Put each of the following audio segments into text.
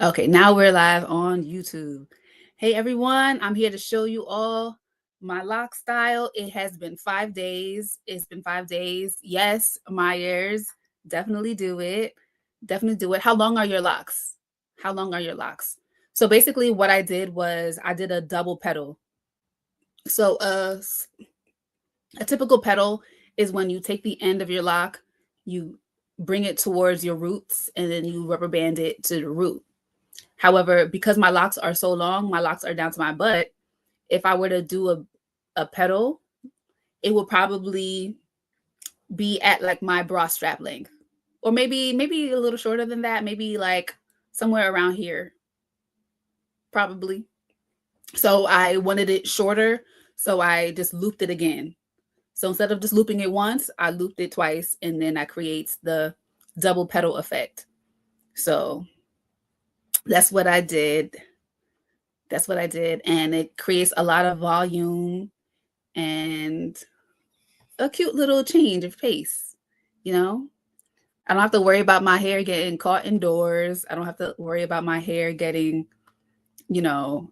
Okay, now we're live on YouTube. Hey everyone, I'm here to show you all my lock style. It has been 5 days. It's been 5 days. Yes, Myers, definitely do it. Definitely do it. How long are your locks? How long are your locks? So basically what I did was I did a double petal. So a typical petal is when you take the end of your lock, you bring it towards your roots, and then you rubber band it to the root. However, because my locks are so long, my locks are down to my butt. If I were to do a petal, it would probably be at like my bra strap length, or maybe a little shorter than that, maybe like somewhere around here, probably. So I wanted it shorter, so I just looped it again. So instead of just looping it once, I looped it twice, and then that creates the double petal effect. So that's what I did. That's what I did. And it creates a lot of volume and a cute little change of pace, you know? I don't have to worry about my hair getting caught indoors. I don't have to worry about my hair getting, you know,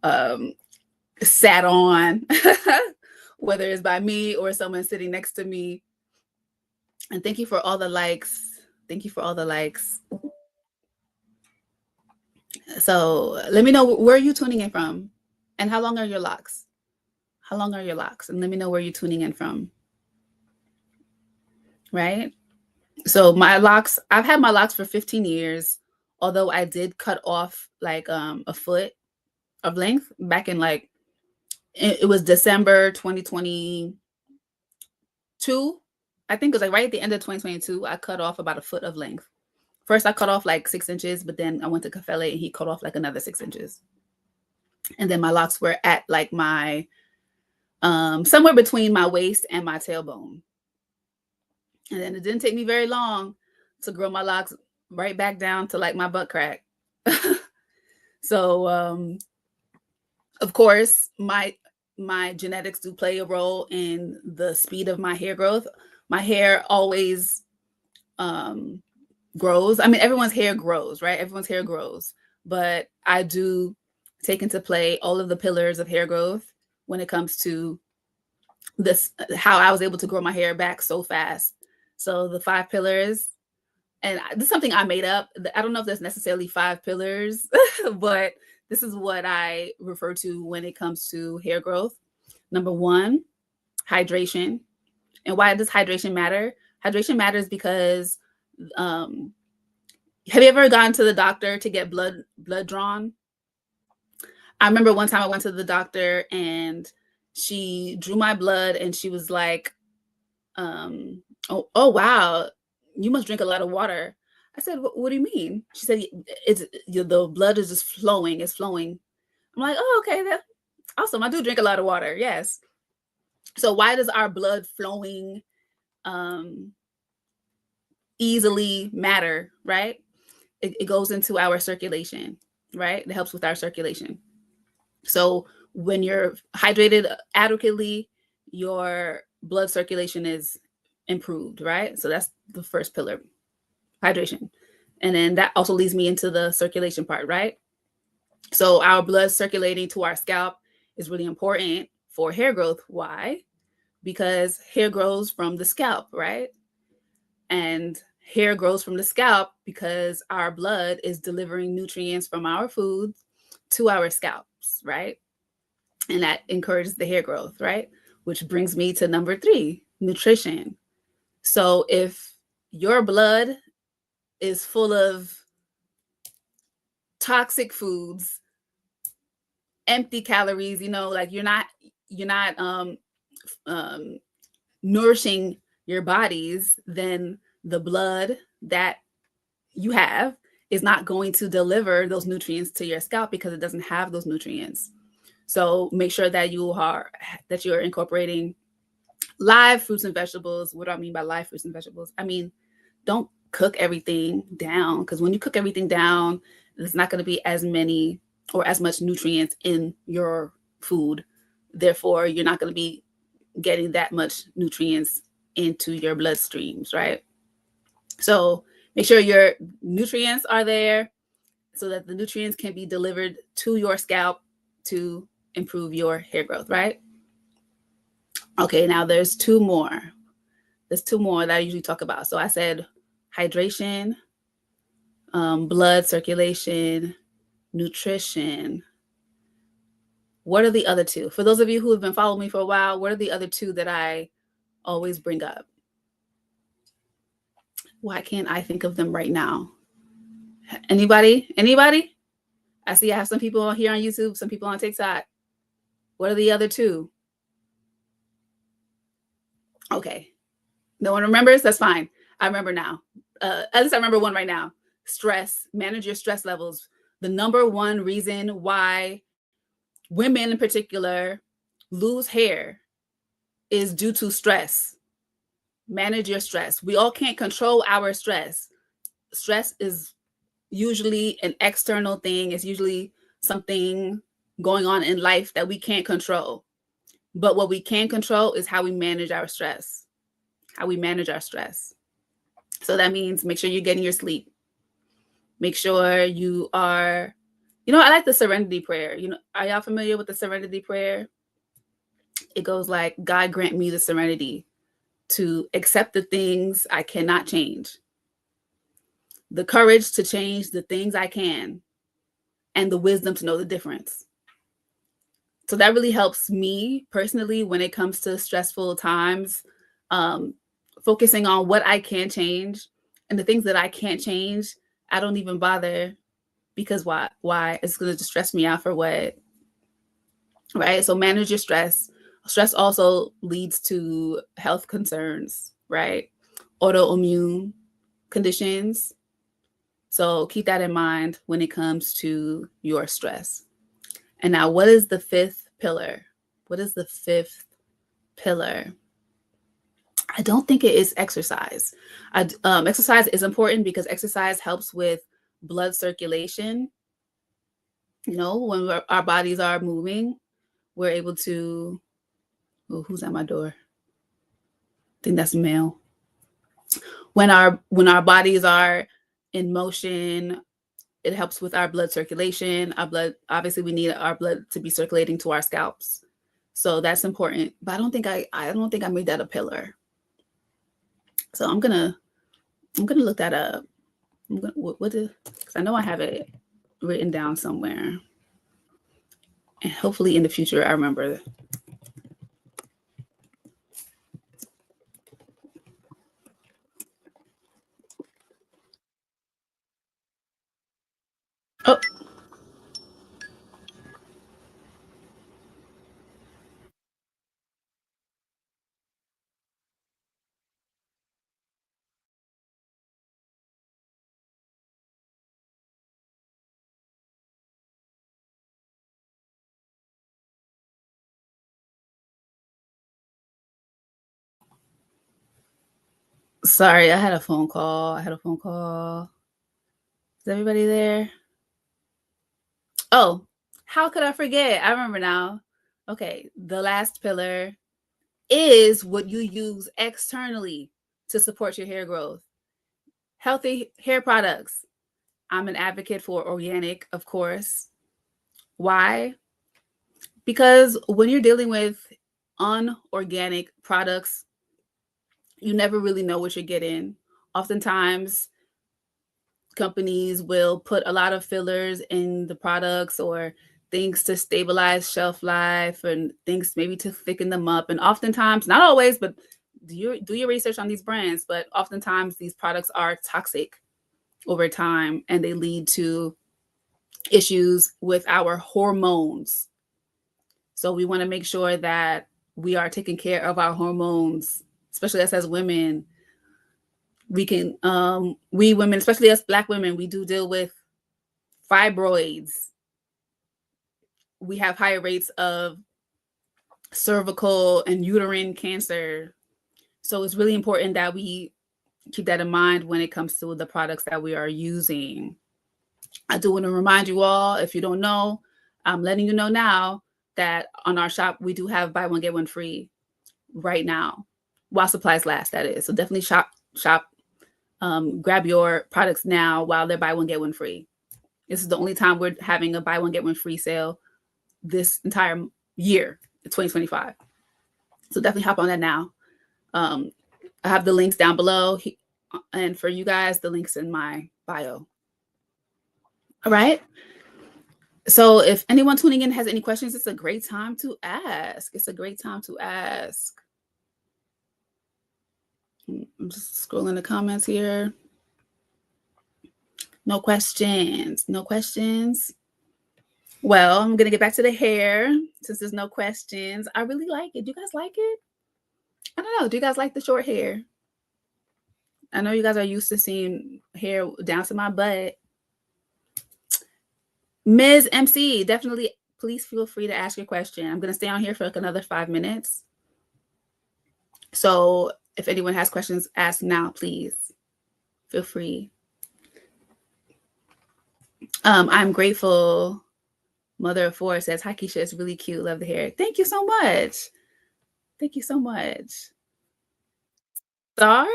sat on, whether it's by me or someone sitting next to me. And thank you for all the likes. Thank you for all the likes. So let me know, where are you tuning in from? And how long are your locks? How long are your locks? And let me know where you're tuning in from. Right? So my locks, I've had my locks for 15 years, although I did cut off like a foot of length back in like, it was December 2022. I think it was like right at the end of 2022, I cut off about a foot of length. First, I cut off like 6 inches, but then I went to Cafele and he cut off like another 6 inches. And then my locks were at like my, somewhere between my waist and my tailbone. And then it didn't take me very long to grow my locks right back down to like my butt crack. So, of course, my genetics do play a role in the speed of my hair growth. My hair always grows. I mean, everyone's hair grows, right? Everyone's hair grows. But I do take into play all of the pillars of hair growth when it comes to this, how I was able to grow my hair back so fast. So the 5 pillars, and this is something I made up. I don't know if there's necessarily 5 pillars, but this is what I refer to when it comes to hair growth. Number 1, hydration. And why does hydration matter? Hydration matters because have you ever gone to the doctor to get blood drawn? I remember one time I went to the doctor and she drew my blood and she was like, oh wow, you must drink a lot of water. I said, what do you mean? She said, it's the blood is just flowing. It's flowing. I'm like, oh, okay, that's awesome. I do drink a lot of water. Yes. So why does our blood flowing easily matter, right? It goes into our circulation, right? It helps with our circulation. So when you're hydrated adequately, your blood circulation is improved, right? So that's the first pillar, hydration. And then that also leads me into the circulation part, right? So our blood circulating to our scalp is really important for hair growth. Why? Because hair grows from the scalp, right? And hair grows from the scalp because our blood is delivering nutrients from our food to our scalps, right? And that encourages the hair growth, right? Which brings me to number 3, nutrition. So if your blood is full of toxic foods, empty calories, you know, like you're not nourishing your bodies, then the blood that you have is not going to deliver those nutrients to your scalp because it doesn't have those nutrients. So make sure that you're incorporating live fruits and vegetables. What do I mean by live fruits and vegetables? I mean, don't cook everything down, because when you cook everything down, there's not going to be as many or as much nutrients in your food. Therefore, you're not going to be getting that much nutrients into your bloodstreams, right? So make sure your nutrients are there. so that the nutrients can be delivered to your scalp to improve your hair growth, right? Okay, now there's two more. There's two more that I usually talk about. So I said hydration, blood circulation, nutrition. What are the other two? For those of you who have been following me for a while, what are the other two that I always bring up? Why can't I think of them right now? Anybody? Anybody? I see I have some people here on YouTube, some people on TikTok. What are the other two? Okay. No one remembers? That's fine. I remember now. At least I remember one right now. Stress. Manage your stress levels. The number one reason why women in particular lose hair is due to stress. Manage your stress. We all can't control our stress. Stress is usually an external thing. It's usually something going on in life that we can't control. But what we can control is how we manage our stress. How we manage our stress. So that means make sure you're getting your sleep. Make sure you are, I like the serenity prayer. Are y'all familiar with the serenity prayer? It goes like, God grant me the serenity to accept the things I cannot change, the courage to change the things I can, and the wisdom to know the difference. So that really helps me personally when it comes to stressful times, focusing on what I can change, and the things that I can't change, I don't even bother, because why? It's going to stress me out for what? Right? So manage your stress. Stress also leads to health concerns, right? Autoimmune conditions. So keep that in mind when it comes to your stress. And now, what is the fifth pillar? What is the fifth pillar? I don't think it is exercise. Exercise is important because exercise helps with blood circulation. When our bodies are moving, we're able to. Oh, who's at my door? I think that's male. When our bodies are in motion, it helps with our blood circulation. Our blood, obviously, we need our blood to be circulating to our scalps, so that's important. But I don't think I made that a pillar. So I'm gonna look that up. Because I know I have it written down somewhere, and hopefully in the future I remember. Oh. Sorry, I had a phone call. Is everybody there? Oh, how could I forget? I remember now. Okay, the last pillar is what you use externally to support your hair growth. Healthy hair products. I'm an advocate for organic, of course. Why? Because when you're dealing with unorganic products, you never really know what you're getting. Oftentimes, companies will put a lot of fillers in the products or things to stabilize shelf life and things maybe to thicken them up. And oftentimes, not always, but do your research on these brands, but oftentimes these products are toxic over time and they lead to issues with our hormones. So we want to make sure that we are taking care of our hormones, especially us as women. We women, especially us Black women, we do deal with fibroids. We have higher rates of cervical and uterine cancer. So it's really important that we keep that in mind when it comes to the products that we are using. I do want to remind you all, if you don't know, I'm letting you know now that on our shop, we do have buy one, get one free right now, while supplies last, that is. So definitely shop, grab your products now while they're buy one, get one free. This is the only time we're having a buy one, get one free sale this entire year, 2025. So definitely hop on that now. I have the links down below. And for you guys, the links in my bio. All right. So if anyone tuning in has any questions, it's a great time to ask. It's a great time to ask. I'm just scrolling the comments here. No questions. No questions. Well, I'm going to get back to the hair since there's no questions. I really like it. Do you guys like it? I don't know. Do you guys like the short hair? I know you guys are used to seeing hair down to my butt. Ms. MC, definitely, please feel free to ask your question. I'm going to stay on here for like another 5 minutes. So if anyone has questions, ask now, please. Feel free. I'm grateful. Mother of Four says, hi, Keisha, it's really cute. Love the hair. Thank you so much. Thank you so much. Star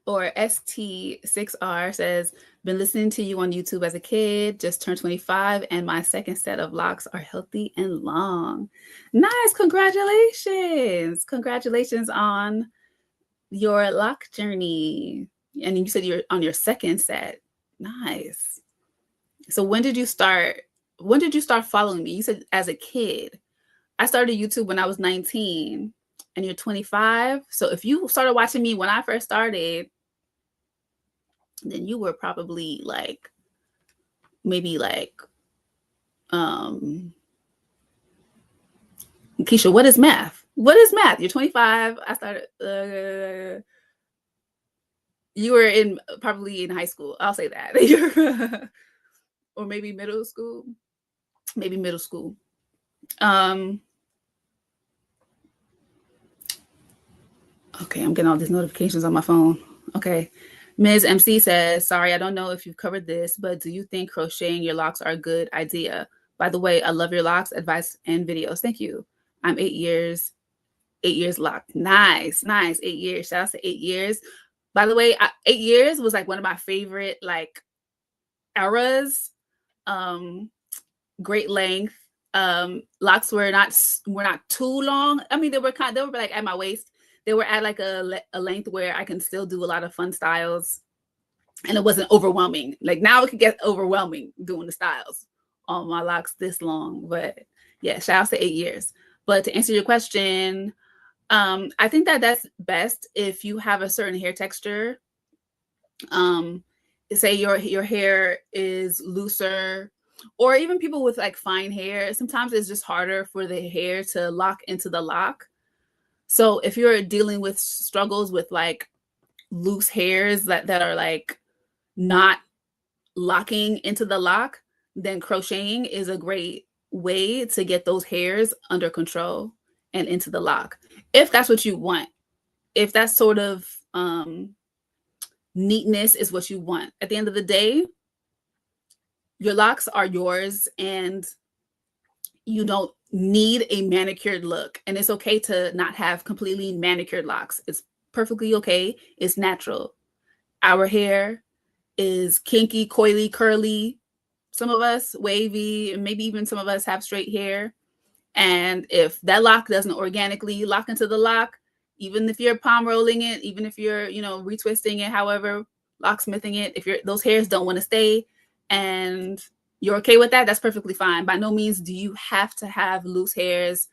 or ST6R says, been listening to you on YouTube as a kid, just turned 25, and my second set of locks are healthy and long. Nice. Congratulations. Congratulations on your lock journey. And you said you're on your second set. Nice. So when did you start following me? You said as a kid. I started YouTube when I was 19 and you're 25. So if you started watching me when I first started, then you were probably like, maybe like, Keisha, what is math? What is math? You're 25. I started, you were probably in high school. I'll say that. Or maybe middle school. Maybe middle school. Okay, I'm getting all these notifications on my phone. Okay. Ms. MC says, sorry, I don't know if you've covered this, but do you think crocheting your locks are a good idea? By the way, I love your locks, advice, and videos. Thank you. I'm 8 years locked. Nice, nice. 8 years. Shout out to 8 years. By the way, 8 years was like one of my favorite like eras. Great length. Locks were not too long. I mean, they were like at my waist. They were at like a length where I can still do a lot of fun styles, and it wasn't overwhelming. Like now it can get overwhelming doing the styles on my locks this long. But yeah, shout out to 8 years. But to answer your question, I think that that's best if you have a certain hair texture. Say your hair is looser, or even people with like fine hair, sometimes it's just harder for the hair to lock into the lock. So if you're dealing with struggles with like loose hairs that are like not locking into the lock, then crocheting is a great way to get those hairs under control and into the lock. If that's what you want, if that sort of neatness is what you want. At the end of the day, your locks are yours and you don't need a manicured look. And it's okay to not have completely manicured locks. It's perfectly okay. It's natural. Our hair is kinky, coily, curly. Some of us wavy, and maybe even some of us have straight hair. And if that lock doesn't organically lock into the lock, even if you're palm rolling it, even if you're, retwisting it, however, locksmithing it, if those hairs don't want to stay and you're okay with that, that's perfectly fine. By no means do you have to have loose hairs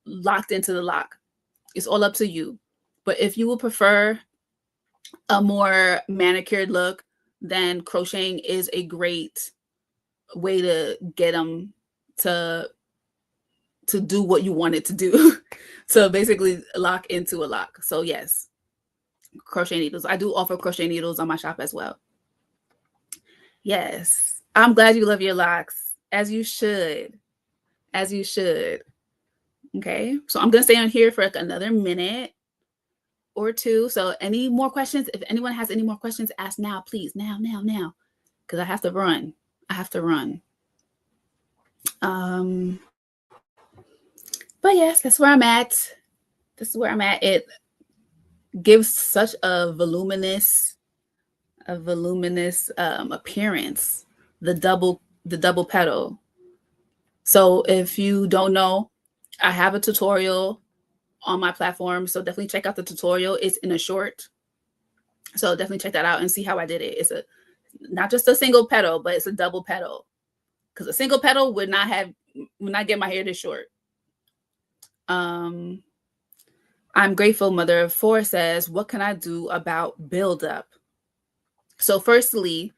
locked into the lock. It's all up to you. But if you would prefer a more manicured look, then crocheting is a great way to get them to do what you want it to do. So basically lock into a lock. So yes, crochet needles. I do offer crochet needles on my shop as well. Yes. I'm glad you love your locks, as you should. As you should. Okay. So I'm going to stay on here for like another minute or two. So any more questions? If anyone has any more questions, ask now, please. Now. Because I have to run. But yes, that's where I'm at. It gives such a voluminous appearance. The double the double petal. So if you don't know, I have a tutorial on my platform. So definitely check out the tutorial. It's in a short. So definitely check that out and see how I did it. It's a not just a single petal, but it's a double petal. Because a single petal would not get my hair this short. I'm grateful mother of four says, what can I do about buildup? So firstly,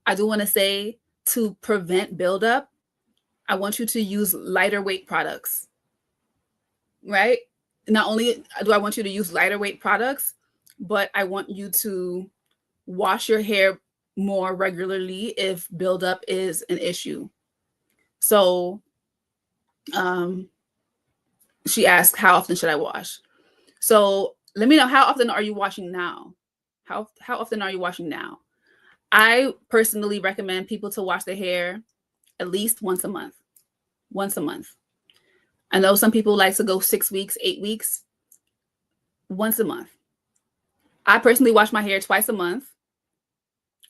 I do want to say to prevent buildup, I want you to use lighter weight products, right? Not only do I want you to use lighter weight products, but I want you to wash your hair more regularly if buildup is an issue. So she asked, how often should I wash? So let me know, how often are you washing now? How often are you washing now? I personally recommend people to wash their hair at least once a month. Once a month. I know some people like to go 6 weeks, 8 weeks. Once a month. I personally wash my hair twice a month.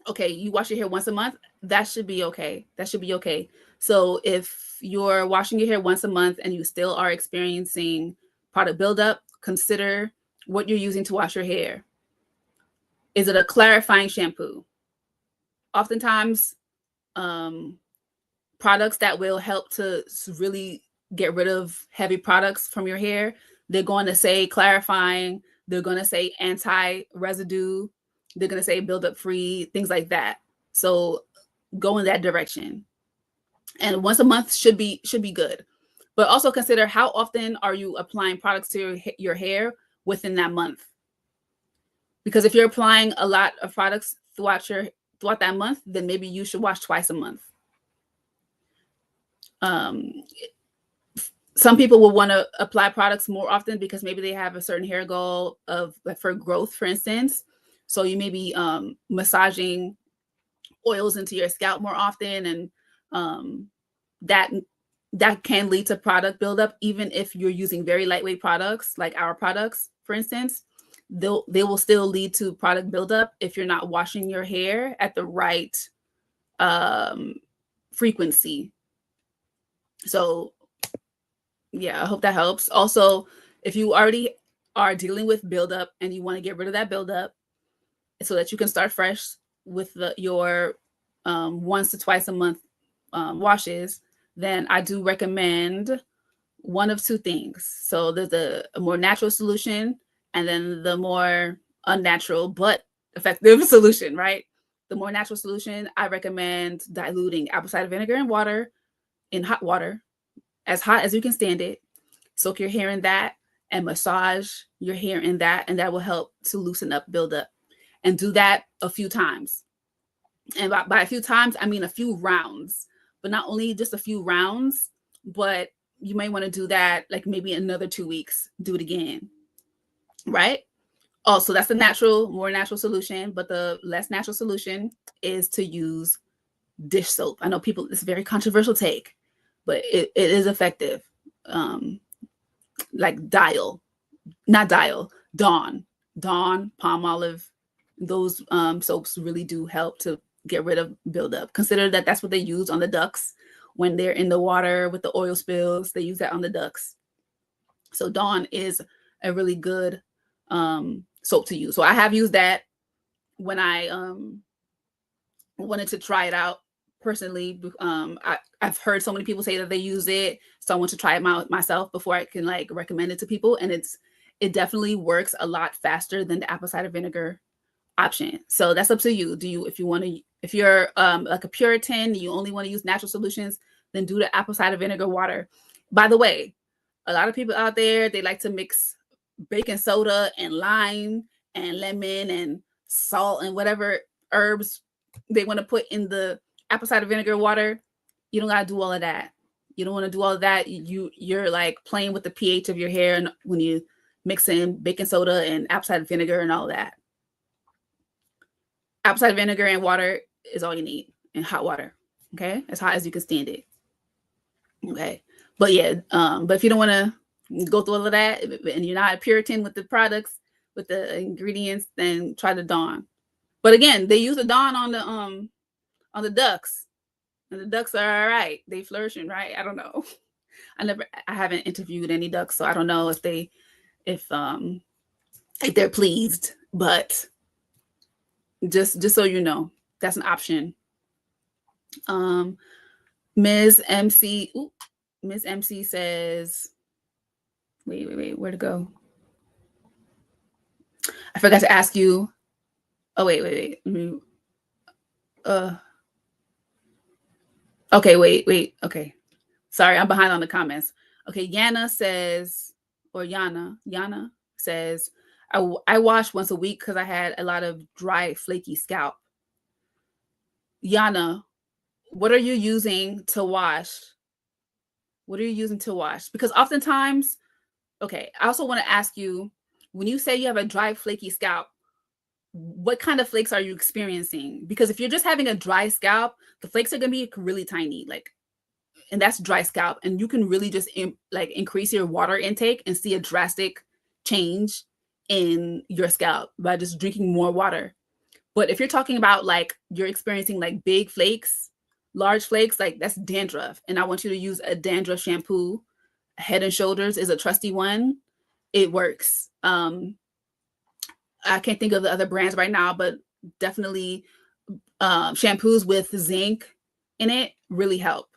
Okay, you wash your hair once a month, that should be okay. That should be okay. So if you're washing your hair once a month and you still are experiencing product buildup, consider what you're using to wash your hair. Is it a clarifying shampoo? Oftentimes, products that will help to really get rid of heavy products from your hair, they're going to say clarifying, they're going to say anti-residue, they're going to say buildup free, things like that. So go in that direction. And once a month should be good. But also consider, how often are you applying products to your hair within that month? Because if you're applying a lot of products throughout that month, then maybe you should wash twice a month. Some people will want to apply products more often because maybe they have a certain hair goal of, like, for growth, for instance. So you may be massaging oils into your scalp more often, and that can lead to product buildup, even if you're using very lightweight products like our products, for instance. They will still lead to product buildup if you're not washing your hair at the right frequency. So yeah, I hope that helps. Also, if you already are dealing with buildup and you want to get rid of that buildup so that you can start fresh with your once to twice a month washes, then I do recommend one of two things. So there's a more natural solution, and then the more unnatural but effective solution, right? The more natural solution, I recommend diluting apple cider vinegar and water in hot water, as hot as you can stand it. Soak your hair in that and massage your hair in that, and that will help to loosen up buildup. And do that a few times. And by a few times, I mean a few rounds, but not only just a few rounds, but you may want to do that like maybe another 2 weeks, do it again, right? Also, that's the more natural solution, but the less natural solution is to use dish soap. I know people, it's a very controversial take, but it is effective. Like Dawn, Palmolive, those soaps really do help to get rid of buildup. Consider that that's what they use on the ducks when they're in the water with the oil spills. They use that on the ducks. So Dawn is a really good soap to use. So I have used that when I wanted to try it out personally. I've heard so many people say that they use it, so I want to try it myself before I can like recommend it to people. And it definitely works a lot faster than the apple cider vinegar option. So that's up to you. If you're like a Puritan, you only want to use natural solutions, then do the apple cider vinegar water. By the way, a lot of people out there, they like to mix baking soda and lime and lemon and salt and whatever herbs they want to put in the apple cider vinegar water. You don't got to do all of that. You don't want to do all of that. You're like playing with the pH of your hair, and when you mix in baking soda and apple cider vinegar and all that. Apple cider vinegar and water is all you need, and hot water. Okay, as hot as you can stand it. Okay, but yeah, but if you don't want to go through all of that and you're not a Puritan with the products, with the ingredients, then try the Dawn. But again, they use the Dawn on the ducks. And the ducks are all right. They flourishing, right? I don't know. I haven't interviewed any ducks, so I don't know if um if they're pleased. But just so you know, that's an option. Um, Ms. MC, ooh, Ms. MC says, wait, where to go? I forgot to ask you. Oh, wait. Uh, okay, wait. Okay. Sorry, I'm behind on the comments. Okay, Yana says, or Yana says, I wash once a week because I had a lot of dry, flaky scalp. Yana, what are you using to wash? What are you using to wash? Because oftentimes, okay, I also want to ask you, when you say you have a dry, flaky scalp, what kind of flakes are you experiencing? Because if you're just having a dry scalp, the flakes are going to be really tiny, like, and that's dry scalp. And you can really just like increase your water intake and see a drastic change in your scalp by just drinking more water. But if you're talking about like you're experiencing like big flakes, large flakes, like that's dandruff. And I want you to use a dandruff shampoo. Head and Shoulders is a trusty one. It works. I can't think of the other brands right now, but definitely shampoos with zinc in it really help.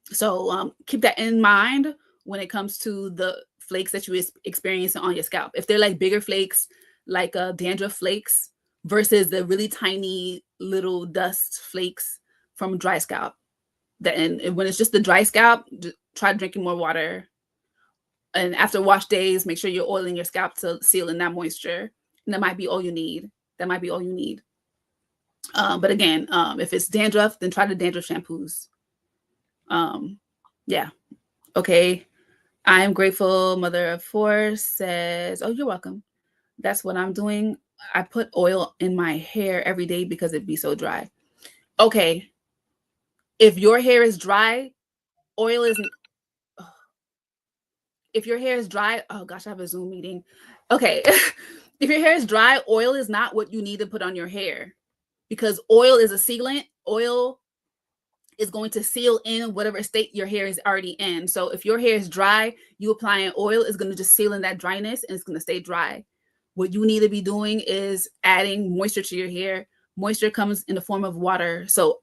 So keep that in mind when it comes to the flakes that you experience on your scalp. If they're like bigger flakes, like dandruff flakes, versus the really tiny little dust flakes from dry scalp. Then when it's just the dry scalp, try drinking more water. And after wash days, make sure you're oiling your scalp to seal in that moisture. And that might be all you need. But again, if it's dandruff, then try the dandruff shampoos. Yeah. Okay. I am grateful. Mother of Four says, oh, you're welcome. That's what I'm doing. I put oil in my hair every day because it'd be so dry. Okay. If your hair is dry, oil isn't. If your hair is dry, oh gosh, I have a Zoom meeting. Okay. If your hair is dry, oil is not what you need to put on your hair because oil is a sealant. Oil is going to seal in whatever state your hair is already in. So if your hair is dry, you applying oil is going to just seal in that dryness and it's going to stay dry. What you need to be doing is adding moisture to your hair. Moisture comes in the form of water. So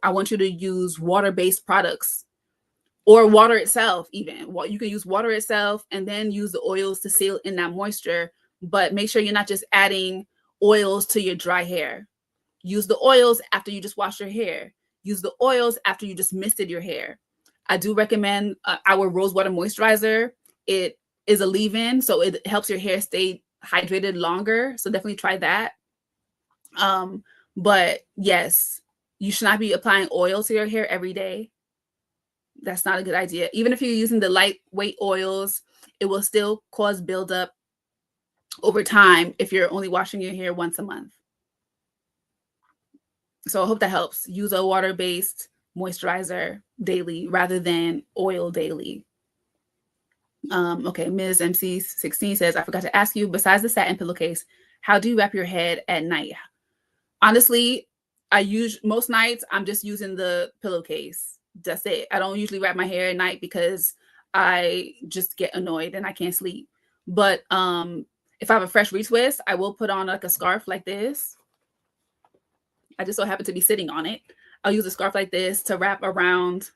I want you to use water-based products or water itself even. You can use water itself and then use the oils to seal in that moisture, but make sure you're not just adding oils to your dry hair. Use the oils after you just wash your hair. Use the oils after you just misted your hair. I do recommend our rose water moisturizer. It is a leave-in, so it helps your hair stay hydrated longer. So definitely try that. But yes, you should not be applying oil to your hair every day. That's not a good idea. Even if you're using the lightweight oils, it will still cause buildup over time if you're only washing your hair once a month. So I hope that helps. Use a water-based moisturizer daily rather than oil daily. Okay, Ms. MC16 says, I forgot to ask you, besides the satin pillowcase, how do you wrap your head at night? Honestly, most nights I'm just using the pillowcase. That's it. I don't usually wrap my hair at night because I just get annoyed and I can't sleep. But if I have a fresh retwist, I will put on like a scarf like this. I just so happen to be sitting on it. I'll use a scarf like this to wrap around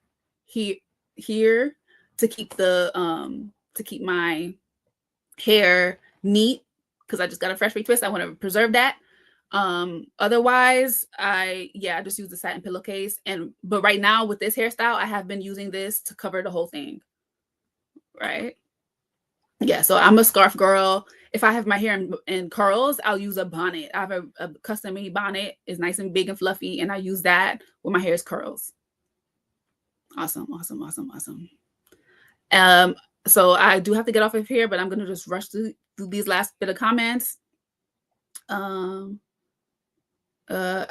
here to keep my hair neat because I just got a fresh retwist. I want to preserve that. Otherwise, I just use the satin pillowcase. But right now with this hairstyle, I have been using this to cover the whole thing. Right? Yeah, so I'm a scarf girl. If I have my hair in curls, I'll use a bonnet. I have a custom made bonnet. It's nice and big and fluffy, and I use that when my hair is curls. Awesome. So I do have to get off of here, but I'm gonna just rush through these last bit of comments. I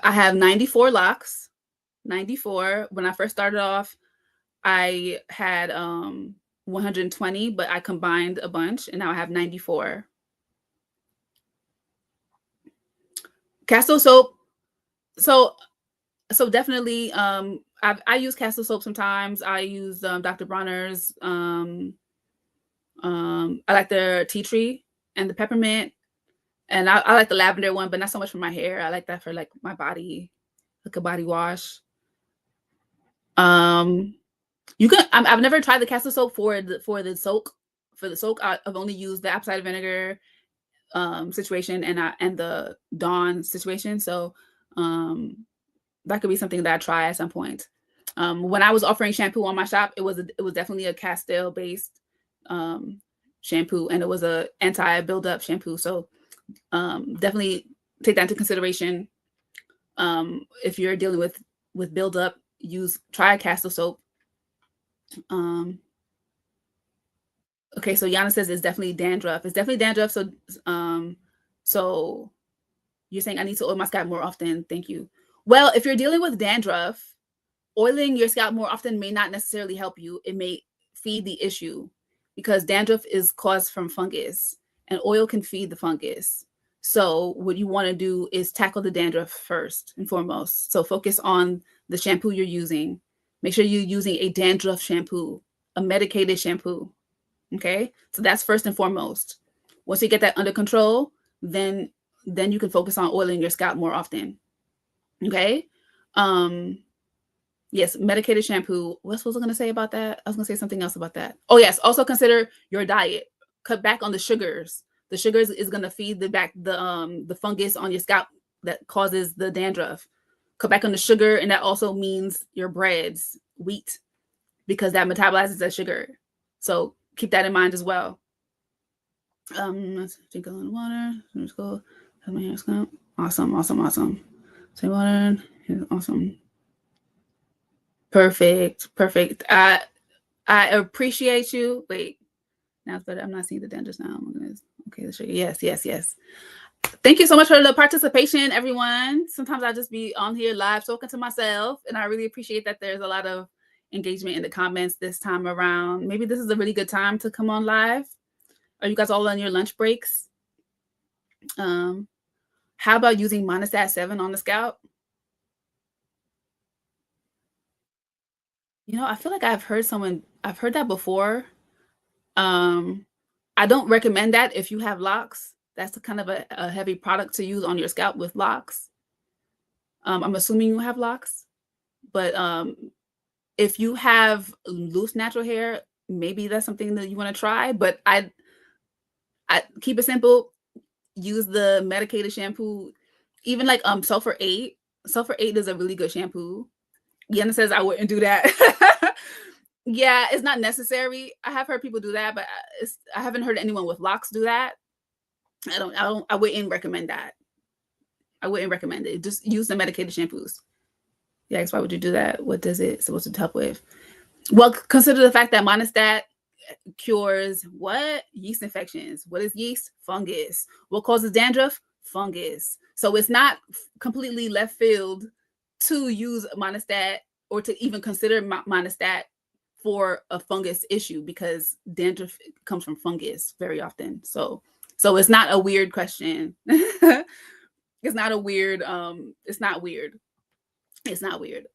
have 94 locks. 94. When I first started off, I had 120, but I combined a bunch, and now I have 94. Castle soap. So So definitely, I use Castle soap sometimes. I use Dr. Bronner's. I like the tea tree and the peppermint, and I like the lavender one, but not so much for my hair. I like that for like my body, like a body wash. Um, you can. I've never tried the Castle soap for the soak. For the soak, I've only used the apple cider vinegar situation and the Dawn situation. So um, that could be something that I try at some point. When I was offering shampoo on my shop, it was definitely a Castile based um, shampoo, and it was a anti buildup shampoo. So definitely take that into consideration. If you're dealing with buildup, try Castle soap. Um, okay, so Yana says it's definitely dandruff. It's definitely dandruff. So you're saying I need to oil my scalp more often. Thank you. Well, if you're dealing with dandruff, oiling your scalp more often may not necessarily help you. It may feed the issue because dandruff is caused from fungus and oil can feed the fungus. So what you want to do is tackle the dandruff first and foremost. So focus on the shampoo you're using. Make sure you're using a dandruff shampoo, a medicated shampoo. Okay? So that's first and foremost. Once you get that under control, then you can focus on oiling your scalp more often. Okay? Um Yes, medicated shampoo. What was I going to say about that? I was going to say something else about that. Oh yes, also consider your diet. Cut back on the sugars. The sugars is going to feed the fungus on your scalp that causes the dandruff. Cut back on the sugar, and that also means your breads, wheat, because that metabolizes that sugar. So keep that in mind as well. Let's drink a little water. Let's go. Have my hair scalp. Awesome, awesome, awesome. Say water. Awesome. Perfect, perfect. I appreciate you. Wait, now it's better. I'm not seeing the dentist now. Oh my goodness. Okay, let's show you. Yes, yes, yes. Thank you so much for the participation, everyone. Sometimes I just be on here live talking to myself, and I really appreciate that there's a lot of engagement in the comments this time around. Maybe this is a really good time to come on live. Are you guys all on your lunch breaks? How about using Monistat 7 on the scalp? I feel like I've heard that before. I don't recommend that if you have locks. That's kind of a heavy product to use on your scalp with locks. I'm assuming you have locks, but if you have loose natural hair, maybe that's something that you want to try. But I keep it simple. Use the medicated shampoo, even like Sulfur 8. Sulfur 8 is a really good shampoo. Yana says I wouldn't do that. Yeah, it's not necessary. I have heard people do that, but I haven't heard anyone with locks do that. I wouldn't recommend that. I wouldn't recommend it. Just use the medicated shampoos. Yeah, why would you do that? What does it supposed to help with? Well, consider the fact that Monistat cures what? Yeast infections. What is yeast? Fungus. What causes dandruff? Fungus. So it's not completely left field to use Monistat or to even consider Monistat for a fungus issue, because dandruff comes from fungus very often. So it's not a weird question. It's not a weird, it's not weird. It's not weird.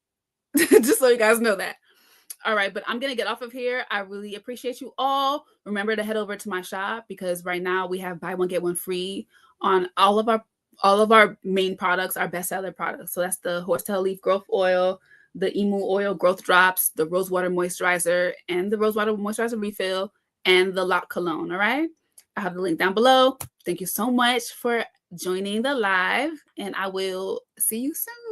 Just so you guys know that. All right, but I'm going to get off of here. I really appreciate you all. Remember to head over to my shop, because right now we have buy one, get one free on all of our main products, our bestseller products. So that's the horsetail leaf growth oil, the emu oil growth drops, the rosewater moisturizer, and the rosewater moisturizer refill, and the lock cologne. All right. I have the link down below. Thank you so much for joining the live, and I will see you soon.